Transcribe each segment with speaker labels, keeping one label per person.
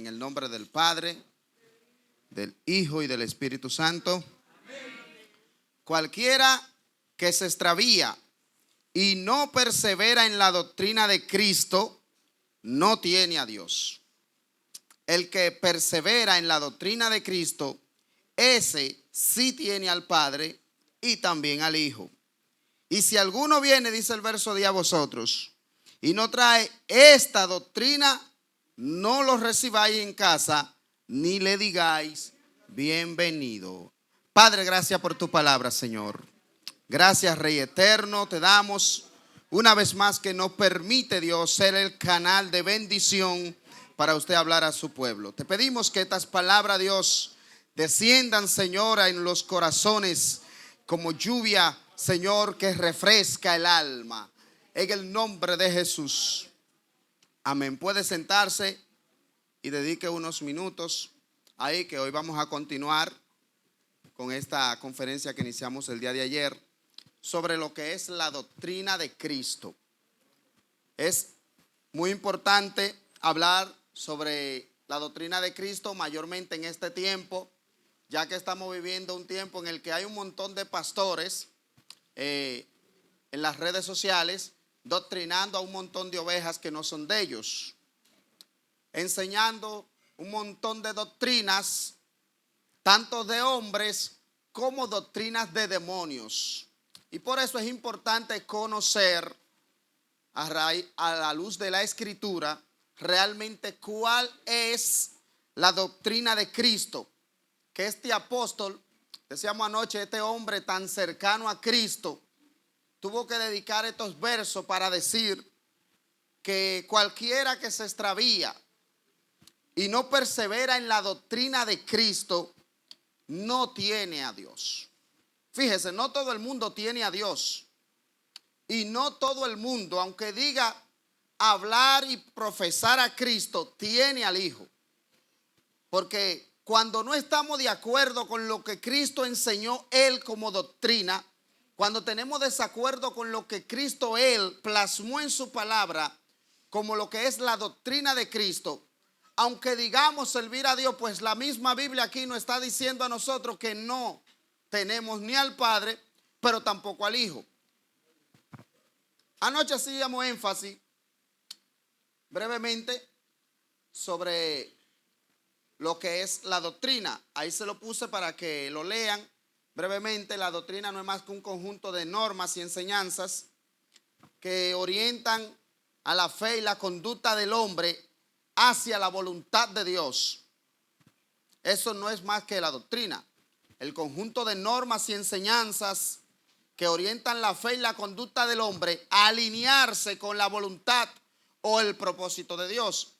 Speaker 1: En el nombre del Padre, del Hijo y del Espíritu Santo. Cualquiera que se extravía y no persevera en la doctrina de Cristo, no tiene a Dios. El que persevera en la doctrina de Cristo, ese sí tiene al Padre y también al Hijo. Y si alguno viene, dice el verso 10 a vosotros, y no trae esta doctrina, no lo recibáis en casa, ni le digáis bienvenido. Padre, gracias por tu palabra, Señor. Gracias, Rey eterno, te damos una vez más que nos permite, Dios, ser el canal de bendición para usted hablar a su pueblo. Te pedimos que estas palabras, Dios, desciendan, Señor, en los corazones como lluvia, Señor, que refresca el alma. En el nombre de Jesús. Amén. Puede sentarse y dedique unos minutos ahí, que hoy vamos a continuar con esta conferencia que iniciamos el día de ayer sobre lo que es la doctrina de Cristo. Es muy importante hablar sobre la doctrina de Cristo, mayormente en este tiempo, ya que estamos viviendo un tiempo en el que hay un montón de pastores en las redes sociales doctrinando a un montón de ovejas que no son de ellos, enseñando un montón de doctrinas, tanto de hombres como doctrinas de demonios. Y por eso es importante conocer a la luz de la Escritura realmente cuál es la doctrina de Cristo. Que este apóstol, decíamos anoche, este hombre tan cercano a Cristo, tuvo que dedicar estos versos para decir que cualquiera que se extravía y no persevera en la doctrina de Cristo, no tiene a Dios. Fíjese, no todo el mundo tiene a Dios. Y no todo el mundo, aunque diga hablar y profesar a Cristo, tiene al Hijo. Porque cuando no estamos de acuerdo con lo que Cristo enseñó Él como doctrina, cuando tenemos desacuerdo con lo que Cristo Él plasmó en su palabra como lo que es la doctrina de Cristo, aunque digamos servir a Dios, pues la misma Biblia aquí nos está diciendo a nosotros que no tenemos ni al Padre, pero tampoco al Hijo. Anoche hacíamos énfasis brevemente sobre lo que es la doctrina. Ahí se lo puse para que lo lean brevemente. La doctrina no es más que un conjunto de normas y enseñanzas que orientan a la fe y la conducta del hombre hacia la voluntad de Dios. Eso no es más que la doctrina. El conjunto de normas y enseñanzas que orientan la fe y la conducta del hombre a alinearse con la voluntad o el propósito de Dios.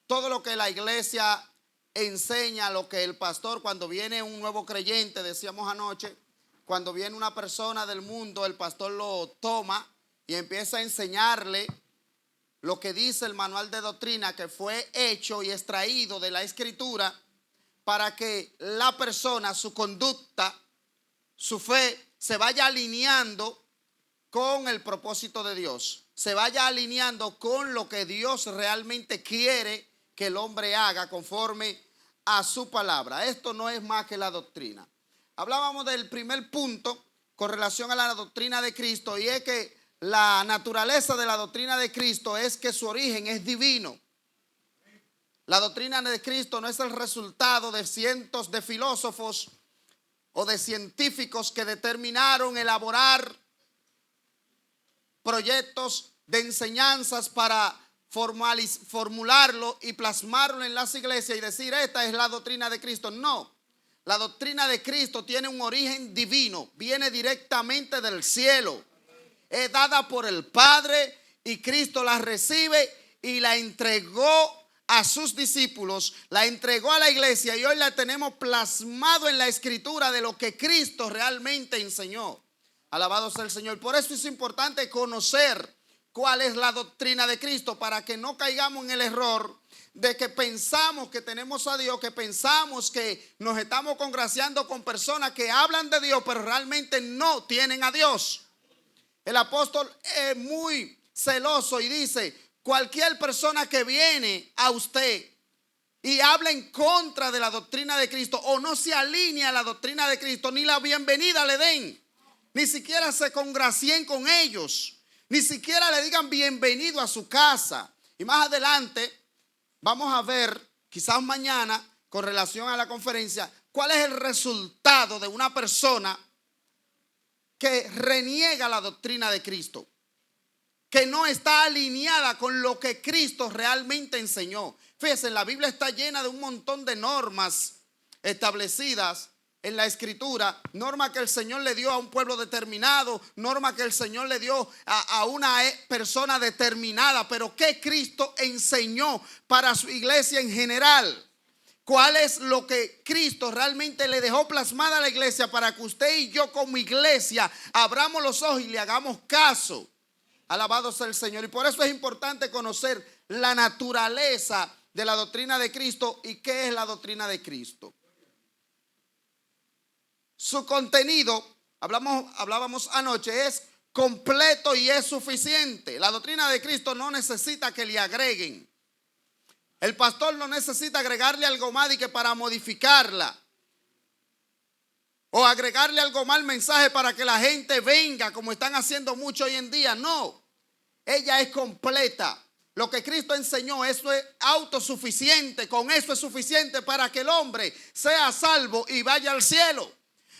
Speaker 1: Todo lo que la iglesia enseña, lo que el pastor, cuando viene un nuevo creyente, decíamos anoche, cuando viene una persona del mundo, el pastor lo toma y empieza a enseñarle lo que dice el manual de doctrina que fue hecho y extraído de la Escritura para que la persona, su conducta, su fe, se vaya alineando con el propósito de Dios, se vaya alineando con lo que Dios realmente quiere que el hombre haga conforme a su palabra. Esto no es más que la doctrina. Hablábamos del primer punto con relación a la doctrina de Cristo, y es que la naturaleza de la doctrina de Cristo es que su origen es divino. La doctrina de Cristo no es el resultado de cientos de filósofos o de científicos que determinaron elaborar proyectos de enseñanzas para formularlo y plasmarlo en las iglesias y decir esta es la doctrina de Cristo. No, la doctrina de Cristo tiene un origen divino, viene directamente del cielo, es dada por el Padre y Cristo la recibe y la entregó a sus discípulos, la entregó a la iglesia y hoy la tenemos plasmado en la Escritura de lo que Cristo realmente enseñó. Alabado sea el Señor. Por eso es importante conocer cuál es la doctrina de Cristo, para que no caigamos en el error de que pensamos que tenemos a Dios, que pensamos que nos estamos congraciando con personas que hablan de Dios, pero realmente no tienen a Dios. El apóstol es muy celoso y dice: cualquier persona que viene a usted y habla en contra de la doctrina de Cristo o no se alinea a la doctrina de Cristo, ni la bienvenida le den, ni siquiera se congracien con ellos, ni siquiera le digan bienvenido a su casa. Y más adelante vamos a ver, quizás mañana, con relación a la conferencia, cuál es el resultado de una persona que reniega la doctrina de Cristo, que no está alineada con lo que Cristo realmente enseñó. Fíjense, la Biblia está llena de un montón de normas establecidas en la Escritura, normas que el Señor le dio a un pueblo determinado, normas que el Señor le dio a una persona determinada, pero ¿qué Cristo enseñó para su iglesia en general? ¿Cuál es lo que Cristo realmente le dejó plasmada a la iglesia para que usted y yo como iglesia abramos los ojos y le hagamos caso? Alabado sea el Señor. Y por eso es importante conocer la naturaleza de la doctrina de Cristo y qué es la doctrina de Cristo. Su contenido, hablábamos anoche, es completo y es suficiente. La doctrina de Cristo no necesita que le agreguen. El pastor no necesita agregarle algo más y que para modificarla, o agregarle algo más al mensaje para que la gente venga como están haciendo mucho hoy en día. No, ella es completa. Lo que Cristo enseñó, eso es autosuficiente. Con eso es suficiente para que el hombre sea salvo y vaya al cielo.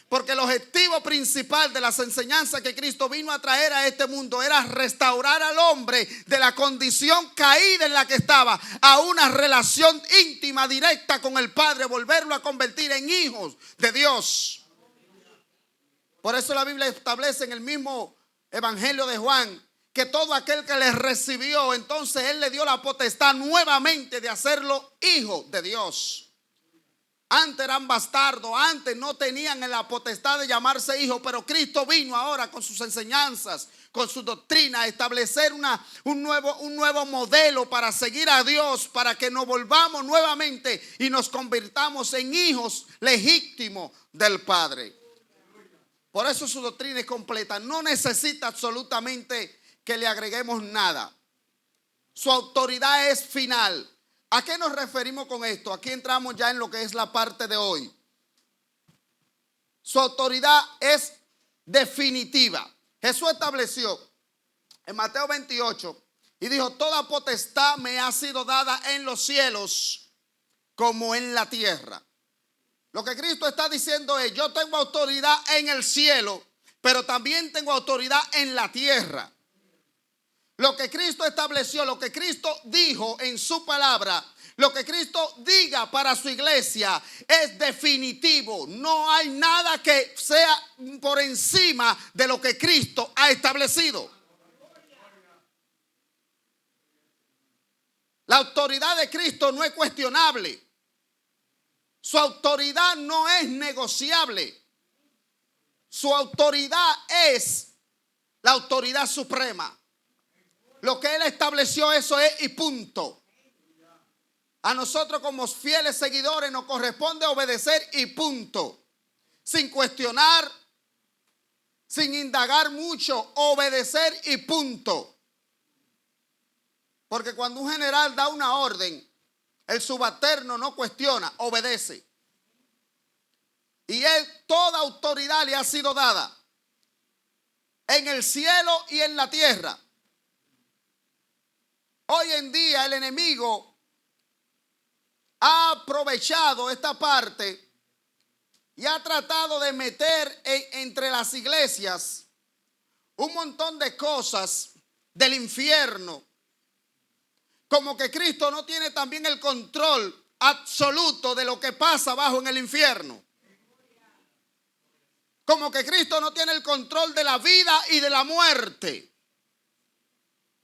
Speaker 1: Porque el objetivo principal de las enseñanzas que Cristo vino a traer a este mundo era restaurar al hombre de la condición caída en la que estaba a una relación íntima, directa con el Padre, volverlo a convertir en hijos de Dios. Por eso la Biblia establece en el mismo Evangelio de Juan que todo aquel que le recibió, entonces Él le dio la potestad nuevamente de hacerlo hijo de Dios. Antes eran bastardos, antes no tenían la potestad de llamarse hijos, pero Cristo vino ahora con sus enseñanzas, con su doctrina, a establecer un nuevo modelo para seguir a Dios, para que nos volvamos nuevamente y nos convirtamos en hijos legítimos del Padre. Por eso su doctrina es completa, no necesita absolutamente que le agreguemos nada. Su autoridad es final. ¿A qué nos referimos con esto? Aquí entramos ya en lo que es la parte de hoy. Su autoridad es definitiva. Jesús estableció en Mateo 28 y dijo: toda potestad me ha sido dada en los cielos como en la tierra. Lo que Cristo está diciendo es: yo tengo autoridad en el cielo, pero también tengo autoridad en la tierra. Lo que Cristo estableció, lo que Cristo dijo en su palabra, lo que Cristo diga para su iglesia es definitivo. No hay nada que sea por encima de lo que Cristo ha establecido. La autoridad de Cristo no es cuestionable. Su autoridad no es negociable. Su autoridad es la autoridad suprema. Lo que Él estableció, eso es y punto. A nosotros como fieles seguidores nos corresponde obedecer y punto. Sin cuestionar, sin indagar mucho, obedecer y punto. Porque cuando un general da una orden, el subalterno no cuestiona, obedece. Y Él, toda autoridad le ha sido dada en el cielo y en la tierra. Hoy en día el enemigo ha aprovechado esta parte y ha tratado de meter entre las iglesias un montón de cosas del infierno. Como que Cristo no tiene también el control absoluto de lo que pasa abajo en el infierno. Como que Cristo no tiene el control de la vida y de la muerte.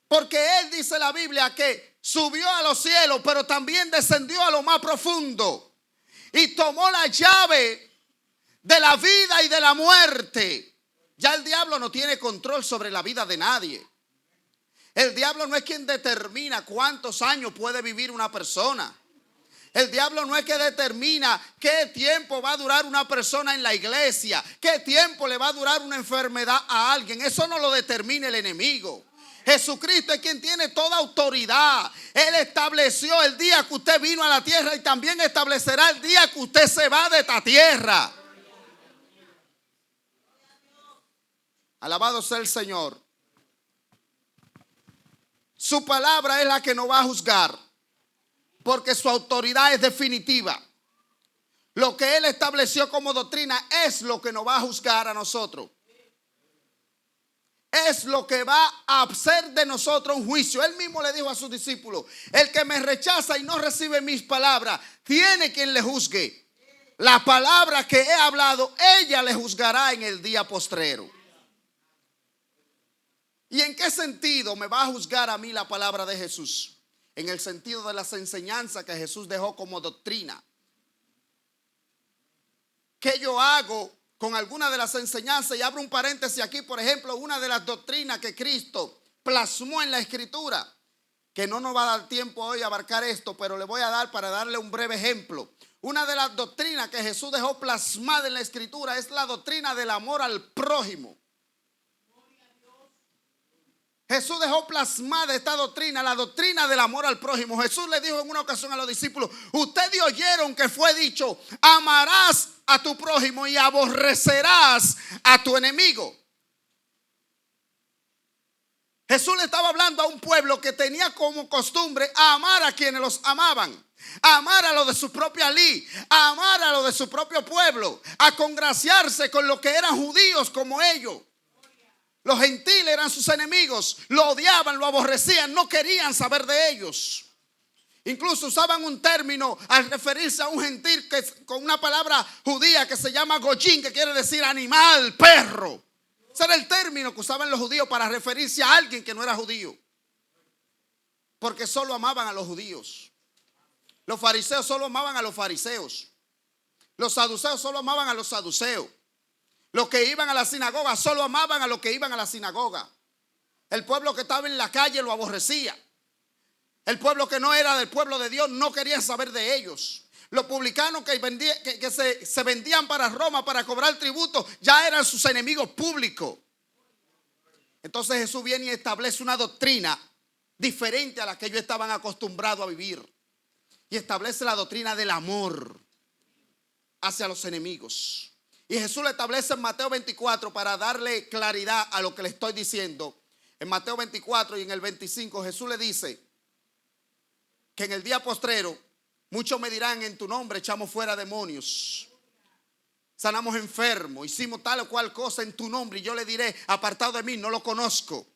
Speaker 1: Porque Él, dice la Biblia, que subió a los cielos, pero también descendió a lo más profundo. Y tomó la llave de la vida y de la muerte. Ya el diablo no tiene control sobre la vida de nadie. El diablo no es quien determina cuántos años puede vivir una persona. El diablo no es que determina qué tiempo va a durar una persona en la iglesia, qué tiempo le va a durar una enfermedad a alguien. Eso no lo determina el enemigo. Jesucristo es quien tiene toda autoridad. Él estableció el día que usted vino a la tierra y también establecerá el día que usted se va de esta tierra. Alabado sea el Señor. Su palabra es la que nos va a juzgar, porque su autoridad es definitiva. Lo que Él estableció como doctrina es lo que nos va a juzgar a nosotros. Es lo que va a hacer de nosotros un juicio. Él mismo le dijo a sus discípulos: el que me rechaza y no recibe mis palabras, tiene quien le juzgue. La palabra que he hablado, ella le juzgará en el día postrero. ¿Y en qué sentido me va a juzgar a mí la palabra de Jesús? En el sentido de las enseñanzas que Jesús dejó como doctrina. ¿Qué yo hago con alguna de las enseñanzas? Y abro un paréntesis aquí, por ejemplo, una de las doctrinas que Cristo plasmó en la Escritura, que no nos va a dar tiempo hoy a abarcar esto, pero le voy a dar para darle un breve ejemplo. Una de las doctrinas que Jesús dejó plasmada en la Escritura es la doctrina del amor al prójimo. Jesús dejó plasmada esta doctrina, la doctrina del amor al prójimo. Jesús le dijo en una ocasión a los discípulos: ustedes oyeron que fue dicho, amarás a tu prójimo y aborrecerás a tu enemigo. Jesús le estaba hablando a un pueblo que tenía como costumbre amar a quienes los amaban, amar a los de su propia ley, amar a los de su propio pueblo, a congraciarse con los que eran judíos como ellos. Los gentiles eran sus enemigos, lo odiaban, lo aborrecían, no querían saber de ellos. Incluso usaban un término al referirse a un gentil con una palabra judía que se llama goyín, que quiere decir animal, perro. Ese era el término que usaban los judíos para referirse a alguien que no era judío, porque solo amaban a los judíos. Los fariseos solo amaban a los fariseos. Los saduceos solo amaban a los saduceos. Los que iban a la sinagoga solo amaban a los que iban a la sinagoga. El pueblo que estaba en la calle lo aborrecía. El pueblo que no era del pueblo de Dios no quería saber de ellos. Los publicanos que se vendían para Roma para cobrar tributo ya eran sus enemigos públicos. Entonces Jesús viene y establece una doctrina diferente a la que ellos estaban acostumbrados a vivir. Y establece la doctrina del amor hacia los enemigos. Y Jesús lo establece en Mateo 24 para darle claridad a lo que le estoy diciendo. En Mateo 24 y en el 25 Jesús le dice que en el día postrero muchos me dirán: en tu nombre echamos fuera demonios, sanamos enfermos, hicimos tal o cual cosa en tu nombre. Y yo le diré: apartado de mí, no lo conozco.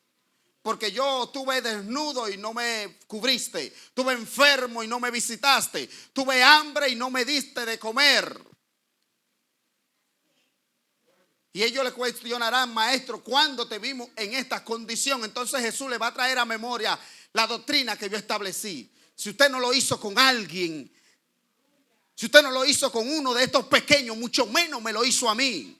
Speaker 1: Porque yo tuve desnudo y no me cubriste, tuve enfermo y no me visitaste, tuve hambre y no me diste de comer. Y ellos le cuestionarán: maestro, ¿cuándo te vimos en esta condición? Entonces Jesús le va a traer a memoria la doctrina que yo establecí. Si usted no lo hizo con alguien, si usted no lo hizo con uno de estos pequeños, mucho menos me lo hizo a mí.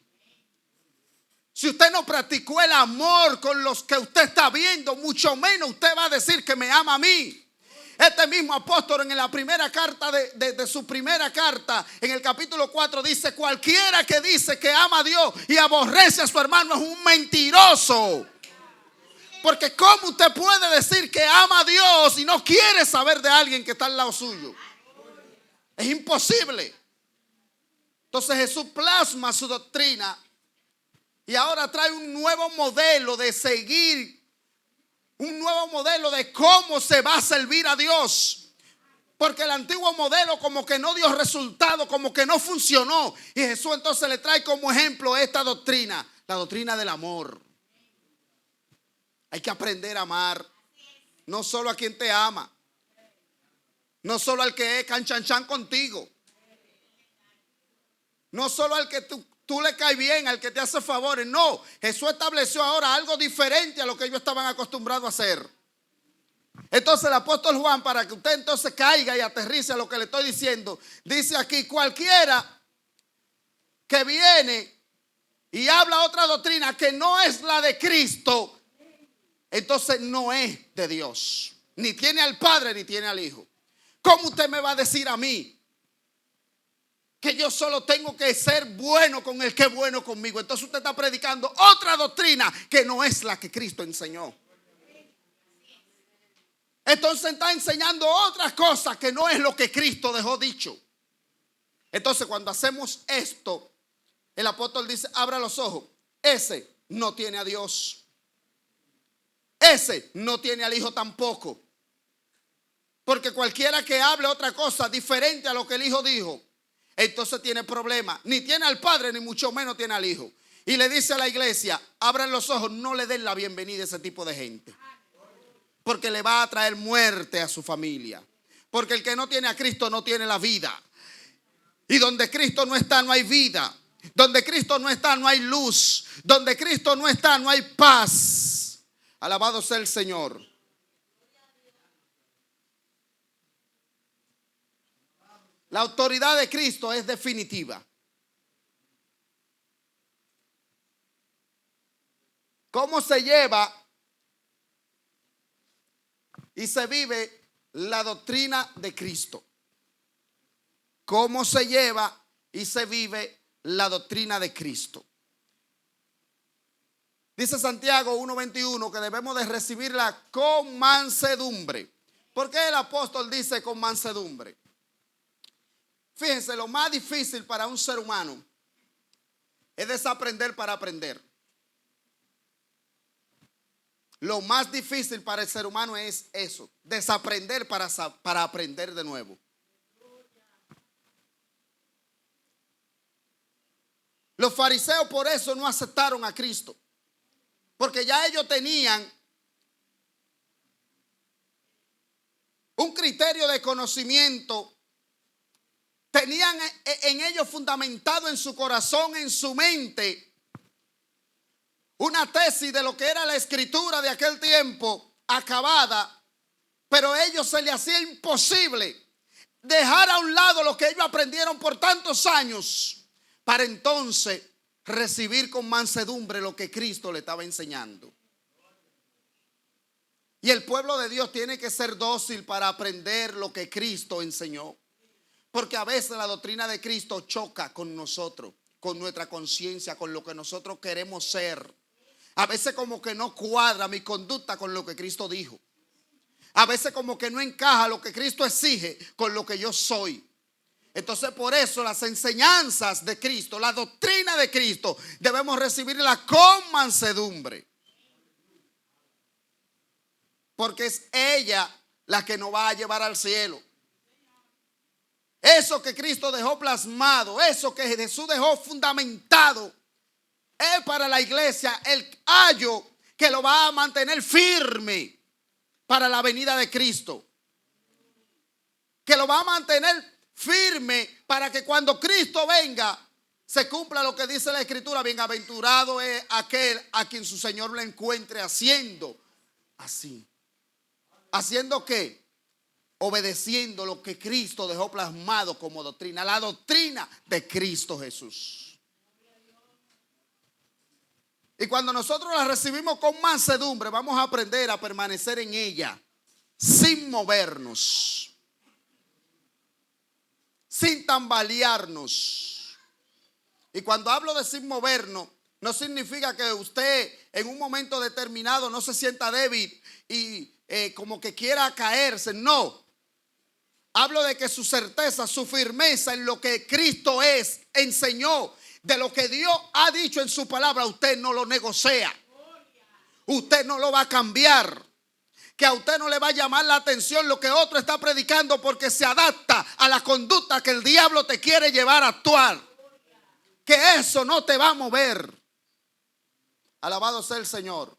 Speaker 1: Si usted no practicó el amor con los que usted está viendo, mucho menos usted va a decir que me ama a mí. Este mismo apóstol en la primera carta de su primera carta, en el capítulo 4, dice: cualquiera que dice que ama a Dios y aborrece a su hermano es un mentiroso. Porque ¿cómo usted puede decir que ama a Dios y no quiere saber de alguien que está al lado suyo? Es imposible. Entonces Jesús plasma su doctrina y ahora trae un nuevo modelo de seguir, un nuevo modelo de cómo se va a servir a Dios. Porque el antiguo modelo como que no dio resultado, como que no funcionó. Y Jesús entonces le trae como ejemplo esta doctrina, la doctrina del amor. Hay que aprender a amar, no solo a quien te ama, no solo al que es canchanchan contigo, no solo al que tú le caes bien, al que te hace favores. No, Jesús estableció ahora algo diferente a lo que ellos estaban acostumbrados a hacer. Entonces el apóstol Juan, para que usted entonces caiga y aterrice a lo que le estoy diciendo, dice aquí: cualquiera que viene y habla otra doctrina que no es la de Cristo, entonces no es de Dios. Ni tiene al Padre ni tiene al Hijo. ¿Cómo usted me va a decir a mí que yo solo tengo que ser bueno con el que es bueno conmigo? Entonces usted está predicando otra doctrina que no es la que Cristo enseñó. Entonces está enseñando otras cosas que no es lo que Cristo dejó dicho. Entonces cuando hacemos esto, el apóstol dice, abra los ojos. Ese no tiene a Dios. Ese no tiene al Hijo tampoco. Porque cualquiera que hable otra cosa diferente a lo que el Hijo dijo, entonces tiene problemas. Ni tiene al Padre, ni mucho menos tiene al Hijo. Y le dice a la iglesia, abran los ojos, no le den la bienvenida a ese tipo de gente. Porque le va a traer muerte a su familia. Porque el que no tiene a Cristo no tiene la vida. Y donde Cristo no está, no hay vida. Donde Cristo no está, no hay luz. Donde Cristo no está, no hay paz. Alabado sea el Señor. La autoridad de Cristo es definitiva. ¿Cómo se lleva y se vive la doctrina de Cristo? ¿Cómo se lleva y se vive la doctrina de Cristo? Dice Santiago 1:21 que debemos de recibirla con mansedumbre. ¿Por qué el apóstol dice con mansedumbre? Fíjense, lo más difícil para un ser humano es desaprender para aprender. Lo más difícil para el ser humano es eso, desaprender para aprender de nuevo. Los fariseos por eso no aceptaron a Cristo, porque ya ellos tenían un criterio de conocimiento, tenían en ellos fundamentado en su corazón, en su mente, una tesis de lo que era la escritura de aquel tiempo acabada, pero a ellos se les hacía imposible dejar a un lado lo que ellos aprendieron por tantos años para entonces recibir con mansedumbre lo que Cristo le estaba enseñando. Y el pueblo de Dios tiene que ser dócil para aprender lo que Cristo enseñó, porque a veces la doctrina de Cristo choca con nosotros, con nuestra conciencia, con lo que nosotros queremos ser. A veces como que no cuadra mi conducta con lo que Cristo dijo. A veces como que no encaja lo que Cristo exige con lo que yo soy. Entonces por eso las enseñanzas de Cristo, la doctrina de Cristo, debemos recibirla con mansedumbre. Porque es ella la que nos va a llevar al cielo. Eso que Cristo dejó plasmado, eso que Jesús dejó fundamentado, es para la iglesia el ayo que lo va a mantener firme para la venida de Cristo. Que lo va a mantener firme para que cuando Cristo venga se cumpla lo que dice la Escritura. Bienaventurado es aquel a quien su Señor le encuentre haciendo así. ¿Haciendo qué? Obedeciendo lo que Cristo dejó plasmado como doctrina. La doctrina de Cristo Jesús. Y cuando nosotros la recibimos con mansedumbre, vamos a aprender a permanecer en ella sin movernos, sin tambalearnos. Y cuando hablo de sin movernos, no significa que usted en un momento determinado no se sienta débil y como que quiera caerse. No. Hablo de que su certeza, su firmeza en lo que Cristo enseñó, de lo que Dios ha dicho en su palabra, usted no lo negocia. Usted no lo va a cambiar. Que a usted no le va a llamar la atención lo que otro está predicando, porque se adapta a la conducta que el diablo te quiere llevar a actuar. Que eso no te va a mover. Alabado sea el Señor.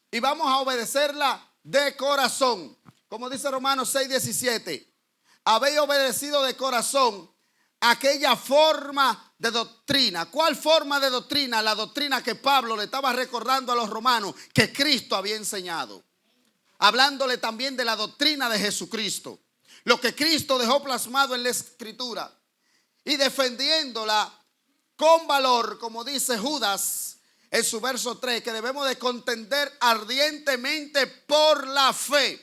Speaker 1: Y vamos a obedecerla de corazón. Como dice Romanos 6:17. Habéis obedecido de corazón aquella forma de doctrina. ¿Cuál forma de doctrina? La doctrina que Pablo le estaba recordando a los romanos que Cristo había enseñado. Hablándole también de la doctrina de Jesucristo. Lo que Cristo dejó plasmado en la Escritura. Y defendiéndola con valor, como dice Judas en su verso 3, que debemos de contender ardientemente por la fe.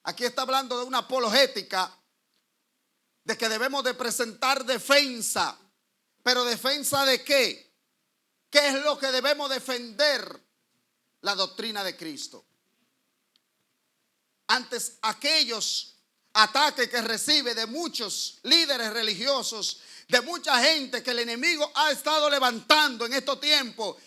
Speaker 1: Aquí está hablando de una apologética, de que debemos de presentar defensa. ¿Pero defensa de qué? ¿Qué es lo que debemos defender? La doctrina de Cristo. Antes aquellos ataques que recibe de muchos líderes religiosos, de mucha gente que el enemigo ha estado levantando en estos tiempos.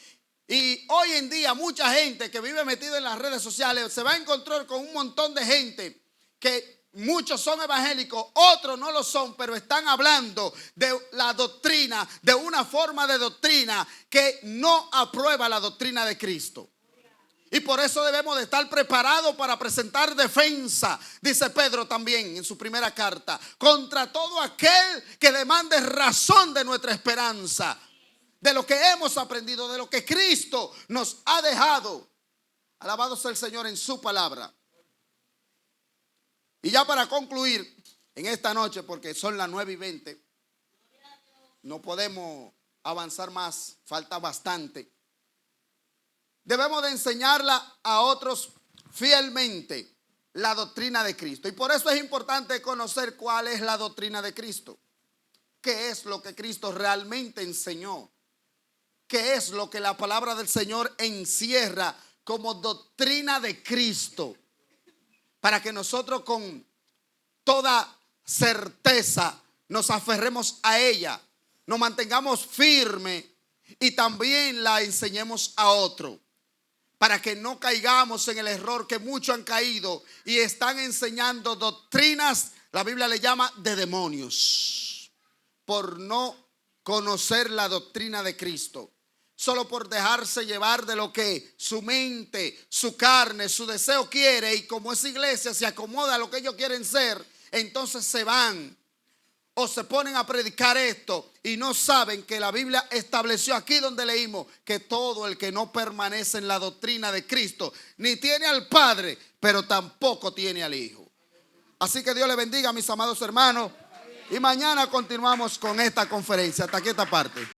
Speaker 1: Y hoy en día mucha gente que vive metida en las redes sociales se va a encontrar con un montón de gente que muchos son evangélicos, otros no lo son, pero están hablando de la doctrina, de una forma de doctrina que no aprueba la doctrina de Cristo. Y por eso debemos de estar preparados para presentar defensa, dice Pedro también en su primera carta, contra todo aquel que demande razón de nuestra esperanza, de lo que hemos aprendido, de lo que Cristo nos ha dejado. Alabado sea el Señor en su palabra. Y ya para concluir en esta noche, porque son las 9:20, no podemos avanzar más, falta bastante. Debemos de enseñarla a otros fielmente, la doctrina de Cristo. Y por eso es importante conocer cuál es la doctrina de Cristo. ¿Qué es lo que Cristo realmente enseñó? ¿Qué es lo que la palabra del Señor encierra como doctrina de Cristo? Para que nosotros con toda certeza nos aferremos a ella, nos mantengamos firmes y también la enseñemos a otro. Para que no caigamos en el error que muchos han caído y están enseñando doctrinas, la Biblia le llama de demonios, por no conocer la doctrina de Cristo. Solo por dejarse llevar de lo que su mente, su carne, su deseo quiere, y como esa iglesia se acomoda a lo que ellos quieren ser, entonces se van o se ponen a predicar esto y no saben que la Biblia estableció aquí donde leímos que todo el que no permanece en la doctrina de Cristo ni tiene al Padre, pero tampoco tiene al Hijo. Así que Dios le bendiga, mis amados hermanos, y mañana continuamos con esta conferencia. Hasta aquí esta parte.